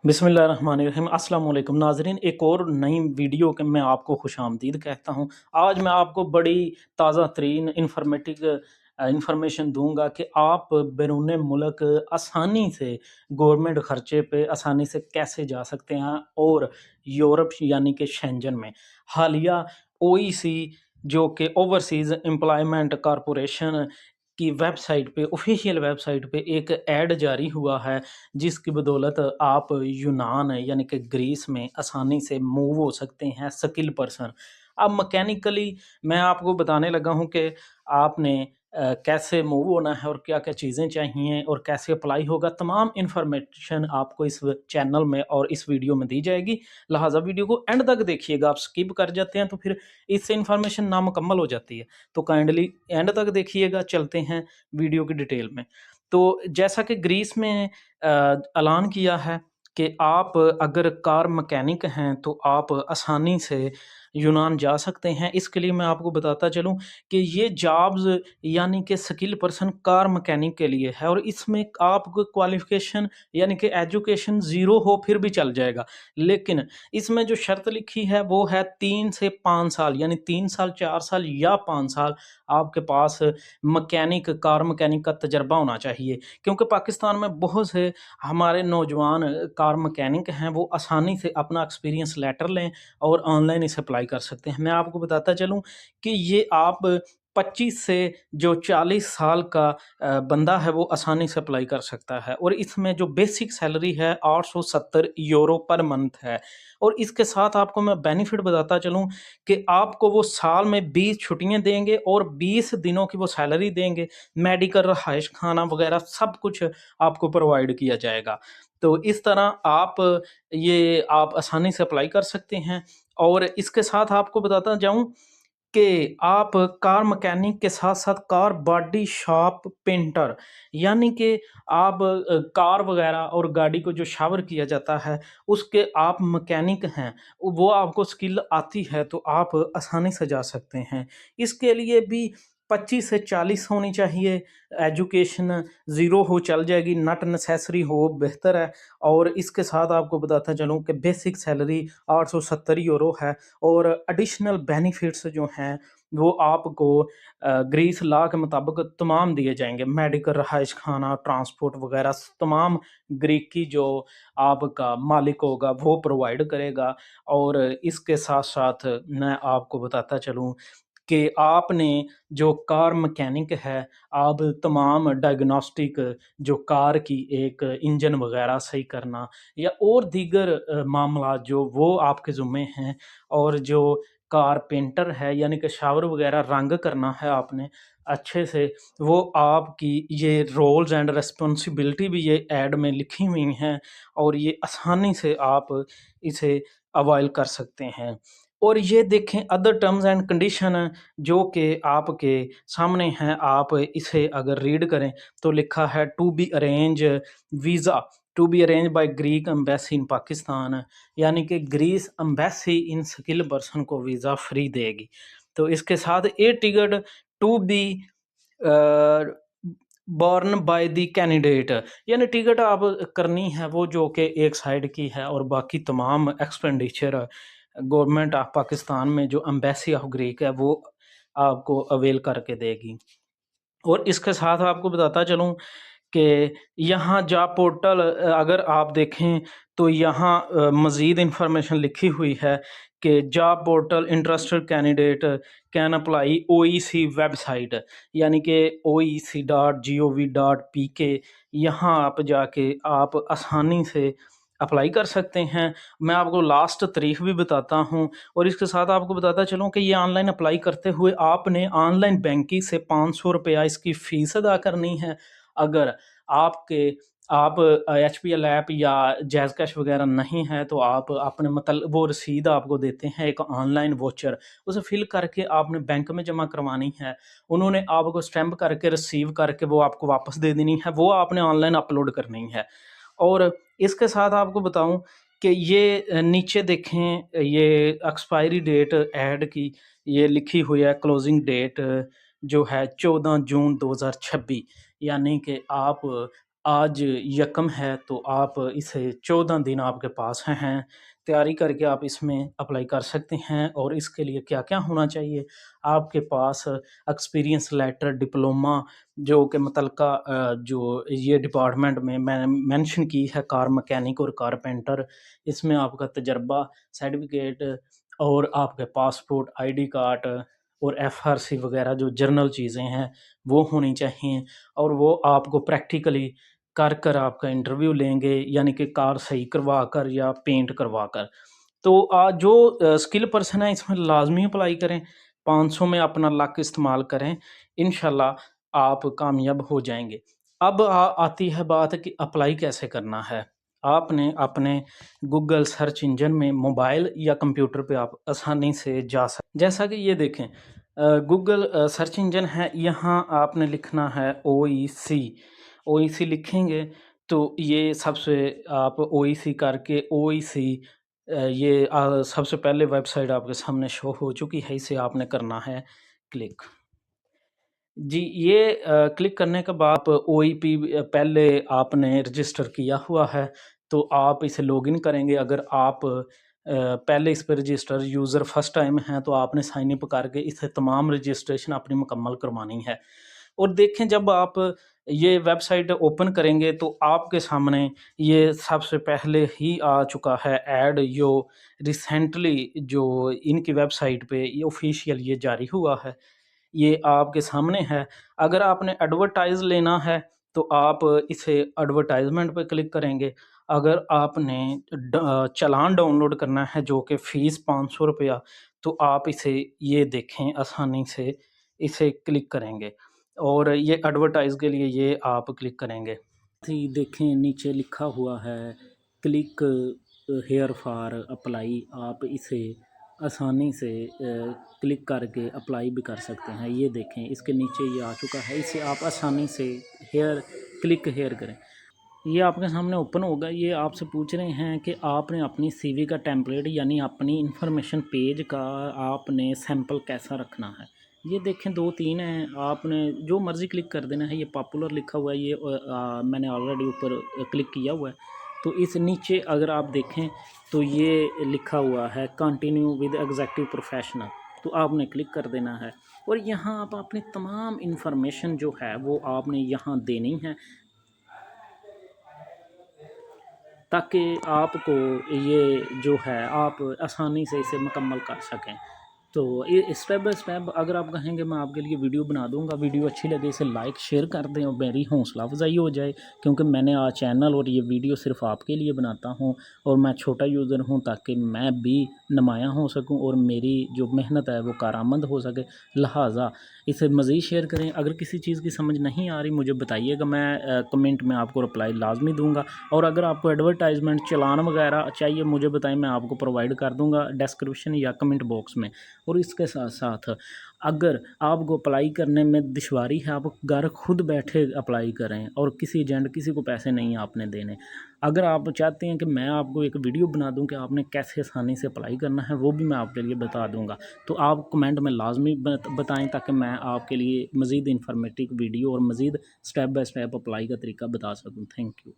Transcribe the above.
बिस्मिल्लाहिर्रहमानिर्रहीम अस्सलाम वालेकुम नाज़रीन, एक और नई वीडियो के मैं आपको खुशामदीद कहता हूँ। आज मैं आपको बड़ी ताज़ा तरीन इंफॉर्मेशन दूंगा कि आप बैरून मुल्क आसानी से गवर्नमेंट खर्चे पे आसानी से कैसे जा सकते हैं। और यूरोप यानी कि शेंजन में हालिया ओईसी जो कि ओवरसीज़ एम्प्लॉयमेंट कॉरपोरेशन की वेबसाइट पे, ऑफिशियल वेबसाइट पे एक ऐड जारी हुआ है, जिसकी बदौलत आप यूनान यानी कि ग्रीस में आसानी से मूव हो सकते हैं स्किल पर्सन। अब मैकेनिकली मैं आपको बताने लगा हूँ कि आपने कैसे मूव होना है और क्या-क्या चीज़ें चाहिए और कैसे अप्लाई होगा। तमाम इन्फॉर्मेशन आपको इस चैनल में और इस वीडियो में दी जाएगी। लिहाज़ा वीडियो को एंड तक देखिएगा। आप स्किप कर जाते हैं तो फिर इससे इन्फॉर्मेशन नामुकम्मल हो जाती है। तो काइंडली एंड तक देखिएगा। चलते हैं वीडियो की डिटेल में। तो जैसा कि ग्रीस में ऐलान किया है कि आप अगर कार मैकेनिक हैं तो आप आसानी से यूनान जा सकते हैं। इसके लिए मैं आपको बताता चलूँ कि ये जॉब्स यानी कि स्किल पर्सन कार मैकेनिक के लिए है, और इसमें आपको क्वालिफ़िकेशन यानी कि एजुकेशन ज़ीरो हो फिर भी चल जाएगा। लेकिन इसमें जो शर्त लिखी है वो है 3 से 5 साल, यानी 3 साल, 4 साल या 5 साल आपके पास कार मैकेनिक का तजर्बा होना चाहिए। क्योंकि पाकिस्तान में बहुत से हमारे नौजवान कार मैकेनिक हैं, वो आसानी से अपना एक्सपीरियंस लेटर लें और ऑनलाइन इसे अप्लाई कर सकते हैं। मैं आपको बताता चलूँ कि ये आप 25 से जो 40 साल का बंदा है वो आसानी से अप्लाई कर सकता है, और इसमें जो बेसिक सैलरी है 870 यूरो पर मंथ है। और इसके साथ आपको मैं बेनिफिट बताता चलूँ कि आपको वो साल में 20 छुट्टियाँ देंगे और 20 दिनों की वो सैलरी देंगे। मेडिकल, रहाइश, खाना वगैरह सब कुछ आपको प्रोवाइड किया जाएगा। तो इस तरह आप आसानी से अप्लाई कर सकते हैं। और इसके साथ आपको बताता जाऊँ कि आप कार मैकेनिक के साथ-साथ कार बॉडी शॉप पेंटर, यानी कि आप कार वगैरह और गाड़ी को जो शावर किया जाता है, उसके आप मैकेनिक हैं, वो आपको स्किल आती है तो आप आसानी से जा सकते हैं। इसके लिए भी 25 से 40 होनी चाहिए, एजुकेशन ज़ीरो हो चल जाएगी, नॉट नेसेसरी हो बेहतर है। और इसके साथ आपको बताता चलूँ कि बेसिक सैलरी 870 यूरो है, और एडिशनल बेनिफिट्स जो हैं वो आपको ग्रीस लॉ के मुताबिक तमाम दिए जाएँगे। मेडिकल, रहाइश, खाना, ट्रांसपोर्ट वगैरह तमाम ग्रीकी जो आपका मालिक होगा वो प्रोवाइड करेगा। और इसके साथ-साथ मैं आपको बताता चलूँ कि आपने जो कार मैकेनिक है, आप तमाम डायग्नोस्टिक जो कार की एक इंजन वगैरह सही करना या और दीगर मामला जो वो आपके ज़िम्मे हैं। और जो कारपेंटर है यानी कि शावर वगैरह रंग करना है आपने अच्छे से, वो आपकी ये रोल्स एंड रिस्पॉन्सिबिलिटी भी ये ऐड में लिखी हुई हैं, और ये आसानी से आप इसे अवॉइल कर सकते हैं। और ये देखें अदर टर्म्स एंड कंडीशन जो कि आपके सामने हैं, आप इसे अगर रीड करें तो लिखा है to be arrange by Greek embassy in Pakistan, यानी कि Greece embassy in skill person को वीज़ा फ्री देगी। तो इसके साथ a ticket to be borne by the candidate, यानी टिकट आप करनी है वो जो कि एक साइड की है, और बाकी तमाम एक्सपेंडिचर गवर्नमेंट ऑफ पाकिस्तान में जो एम्बेसी ऑफ ग्रीक है वो आपको अवेल करके देगी। और इसके साथ आपको बताता चलूँ कि यहाँ जॉब पोर्टल अगर आप देखें तो यहाँ मज़ीद इन्फॉर्मेशन लिखी हुई है कि job portal interested candidate can apply OEC website, यानी कि oec.gov.pk। यहाँ आप जाके आप आसानी से अप्लाई कर सकते हैं। मैं आपको लास्ट तारीख भी बताता हूँ, और इसके साथ आपको बताता चलूँ कि ये ऑनलाइन अप्लाई करते हुए आपने ऑनलाइन बैंकिंग से 500 रुपया इसकी फ़ीस अदा करनी है। अगर आप एचपीएल ऐप या जैज़ कैश वगैरह नहीं है तो आप अपने मतलब वो रसीद आपको देते हैं एक ऑनलाइन वोचर, उसे फिल करके आपने बैंक में जमा करवानी है। उन्होंने आपको स्टैम्प करके रिसीव करके वो आपको वापस दे देनी है, वो आपने ऑनलाइन अपलोड करनी है। और इसके साथ आपको बताऊं कि ये नीचे देखें ये एक्सपायरी डेट ऐड की ये लिखी हुई है, क्लोजिंग डेट जो है 14 जून 2026, यानी कि आप आज यकम है तो आप इसे 14 दिन आपके पास हैं, तैयारी करके आप इसमें अप्लाई कर सकते हैं। और इसके लिए क्या-क्या होना चाहिए, आपके पास एक्सपीरियंस लेटर, डिप्लोमा जो कि मुतलका जो ये डिपार्टमेंट में मैंने मेंशन की है, कार मैकेनिक और कारपेंटर, इसमें आपका तजर्बा सर्टिफिकेट और आपके पासपोर्ट, आईडी कार्ड और एफआरसी वगैरह जो जर्नल चीज़ें हैं वो होनी चाहिए। और वो आपको प्रैक्टिकली कर आपका इंटरव्यू लेंगे, यानी कि कार सही करवा कर या पेंट करवा कर। तो जो स्किल पर्सन है इसमें लाजमी अप्लाई करें, 500 में अपना लक इस्तेमाल करें, इंशाल्लाह आप कामयाब हो जाएंगे। अब आती है बात कि अप्लाई कैसे करना है। आपने अपने गूगल सर्च इंजन में मोबाइल या कंप्यूटर पे आप आसानी से जा सकते, जैसा कि ये देखें गूगल सर्च इंजन है, यहाँ आपने लिखना है OEC लिखेंगे तो ये सबसे आप OEC करके OEC ये सबसे पहले वेबसाइट आपके सामने शो हो चुकी है, इसे आपने करना है क्लिक। जी, ये क्लिक करने के बाद OEP पहले आपने रजिस्टर किया हुआ है तो आप इसे लॉगिन करेंगे। अगर आप पहले इस पे रजिस्टर यूज़र फर्स्ट टाइम हैं तो आपने साइन अप करके इसे तमाम रजिस्ट्रेशन अपनी मुकम्मल करवानी है। और देखें जब आप ये वेबसाइट ओपन करेंगे तो आपके सामने ये सबसे पहले ही आ चुका है ऐड, जो रिसेंटली जो इनकी वेबसाइट पे ये ऑफिशियल ये जारी हुआ है, ये आपके सामने है। अगर आपने एडवर्टाइज़ लेना है तो आप इसे एडवर्टाइजमेंट पे क्लिक करेंगे। अगर आपने चालान डाउनलोड करना है जो कि फ़ीस 500 रुपया, तो आप इसे ये देखें आसानी से इसे क्लिक करेंगे और ये एडवर्टाइज़ के लिए ये आप क्लिक करेंगे। थी देखें नीचे लिखा हुआ है क्लिक हेयर फॉर अप्लाई, आप इसे आसानी से क्लिक करके अप्लाई भी कर सकते हैं। ये देखें इसके नीचे ये आ चुका है, इसे आप आसानी से क्लिक हेयर करें। ये आपके सामने ओपन होगा। ये आपसे पूछ रहे हैं कि आपने अपनी सीवी का टेम्पलेट यानी अपनी इंफॉर्मेशन पेज का आपने सैंपल कैसा रखना है। ये देखें 2-3 हैं, आपने जो मर्ज़ी क्लिक कर देना है। ये पॉपुलर लिखा हुआ है, ये मैंने ऑलरेडी ऊपर क्लिक किया हुआ है। तो इस नीचे अगर आप देखें तो ये लिखा हुआ है कंटिन्यू विद एग्जेक्टिव प्रोफेशनल, तो आपने क्लिक कर देना है। और यहाँ आप अपनी तमाम इंफॉर्मेशन जो है वो आपने यहाँ देनी है ताकि आपको ये जो है आप आसानी से इसे मुकम्मल कर सकें। तो ये स्टेप बाय स्टेप अगर आप कहेंगे मैं आपके लिए वीडियो बना दूंगा, वीडियो अच्छी लगे इसे लाइक शेयर कर दें और मेरी हौसला अफजाई हो जाए, क्योंकि मैंने आज चैनल और ये वीडियो सिर्फ आपके लिए बनाता हूँ और मैं छोटा यूज़र हूँ ताकि मैं भी नुमायाँ हो सकूँ और मेरी जो मेहनत है वो कारआमद हो सके। लिहाजा इसे मज़ीद शेयर करें। अगर किसी चीज़ की समझ नहीं आ रही मुझे बताइएगा, मैं कमेंट में आपको रिप्लाई लाजमी दूंगा। और अगर आपको एडवर्टाइजमेंट चलान वगैरह चाहिए मुझे बताएं, मैं आपको प्रोवाइड कर दूंगा डिस्क्रिप्शन या कमेंट बॉक्स में। और इसके साथ साथ अगर आपको अप्लाई करने में दुश्वारी है, आप घर खुद बैठे अप्लाई करें और किसी एजेंट किसी को पैसे नहीं आपने देने। अगर आप चाहते हैं कि मैं आपको एक वीडियो बना दूं कि आपने कैसे आसानी से अप्लाई करना है, वो भी मैं आपके लिए बता दूंगा। तो आप कमेंट में लाजमी बताएं ताकि मैं आपके लिए मज़ीद इन्फॉर्मेटिव वीडियो और मज़ीद स्टेप बाय स्टेप अप्लाई का तरीका बता सकूँ। Thank you.